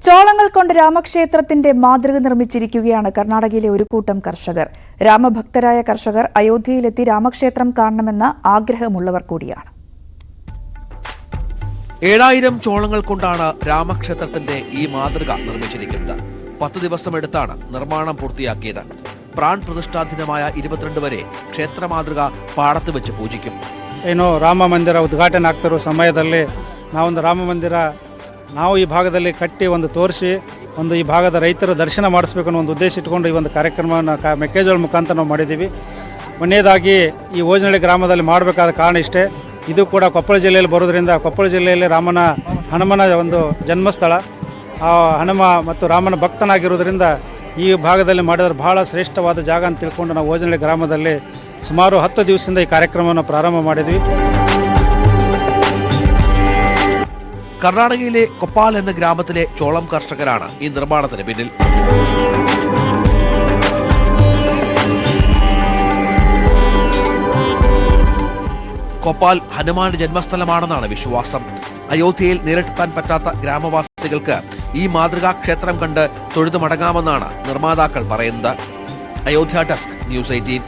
ചോളങ്ങൾ കൊണ്ട് രാമക്ഷേത്രത്തിന്റെ മാതൃക നിർമ്മിച്ചിരിക്കുകയാണ് കർണാടകയിലെ ഒരു കൂട്ടം കർഷകർ. രാമഭക്തരായ കർഷകർ അയോധ്യയിലെത്തി രാമക്ഷേത്രം കാണണമെന്ന ആഗ്രഹമുള്ളവർ കൂടിയാണ്. 7000 ചോളങ്ങൾ കൊണ്ടാണ് രാമക്ഷേത്രത്തിന്റെ ഈ മാതൃക നിർമ്മിച്ചിരിക്കുന്നത്. 10 ദിവസമെടുത്താണ് നിർമ്മാണം പൂർത്തിയാക്കിയത്. പ്രാൺ പ്രതിഷ്ഠാദിനമായ 22 വരെ ಕ್ಷೇತ್ರ ಮಾತೃಗ ಪಾಡತ್ತು വെച്ച് പൂജിക്കും. ರಾಮ ಮಂದಿರ ಉದ್ಘಾಟನೆ ಆಗ್ತಿರೋ ಸಮಯದಲ್ಲಿ ನಾವೊಂದು ರಾಮ ಮಂದಿರ ನಾವು ಈ ಭಾಗದಲ್ಲಿ ಕಟ್ಟಿ ಒಂದು ತೋರಿಸಿ ಈ ಭಾಗದ ರೈತರ ದರ್ಶನ ಮಾಡಿಸಬೇಕು ಅನ್ನೋ ಒಂದು ಉದ್ದೇಶ ಇಟ್ಕೊಂಡು ಈ ಒಂದು ಕಾರ್ಯಕ್ರಮವನ್ನು ಮೆಕ್ಕೆಜೋಳ ಮುಖಾಂತರ ನಾವು ಮಾಡಿದ್ದೀವಿ. ಒಂದನೇದಾಗಿ ಈ ಓಜನಹಳ್ಳಿ ಗ್ರಾಮದಲ್ಲಿ ಮಾಡಬೇಕಾದ ಕಾರಣ ಇಷ್ಟೇ. ಇದು ಕೂಡ ಕೊಪ್ಪಳ ಜಿಲ್ಲೆಯಲ್ಲಿ ಬರೋದ್ರಿಂದ ಕೊಪ್ಪಳ ಜಿಲ್ಲೆಯಲ್ಲಿ ಹನುಮನ ಒಂದು ಜನ್ಮಸ್ಥಳ. ಆ ಹನುಮ ಮತ್ತು ರಾಮನ ಭಕ್ತನಾಗಿರೋದ್ರಿಂದ ಈ ಭಾಗದಲ್ಲಿ ಮಾಡಿದ್ರೆ ಬಹಳ ಶ್ರೇಷ್ಠವಾದ ಜಾಗ ಅಂತ ತಿಳ್ಕೊಂಡು ನಾವು ಓಜನಹಳ್ಳಿ ಗ್ರಾಮದಲ್ಲಿ ಸುಮಾರು 10 ದಿವಸದಿಂದ ಈ ಕಾರ್ಯಕ್ರಮವನ್ನು ಪ್ರಾರಂಭ ಮಾಡಿದ್ವಿ. കർണാടകയിലെ കൊപ്പാൽ എന്ന ഗ്രാമത്തിലെ ചോളം കർഷകരാണ് ഈ നിർമ്മാണത്തിന് പിന്നിൽ. കൊപ്പാൽ ഹനുമാന്റെ ജന്മസ്ഥലമാണെന്നാണ് വിശ്വാസം. അയോധ്യയിൽ നേരിട്ടെത്താൻ പറ്റാത്ത ഗ്രാമവാസികൾക്ക് ഈ മാതൃകാ ക്ഷേത്രം കണ്ട് തൊഴുതു മടങ്ങാമെന്നാണ് നിർമ്മാതാക്കൾ പറയുന്നത്. Ayodhya desk, news 18.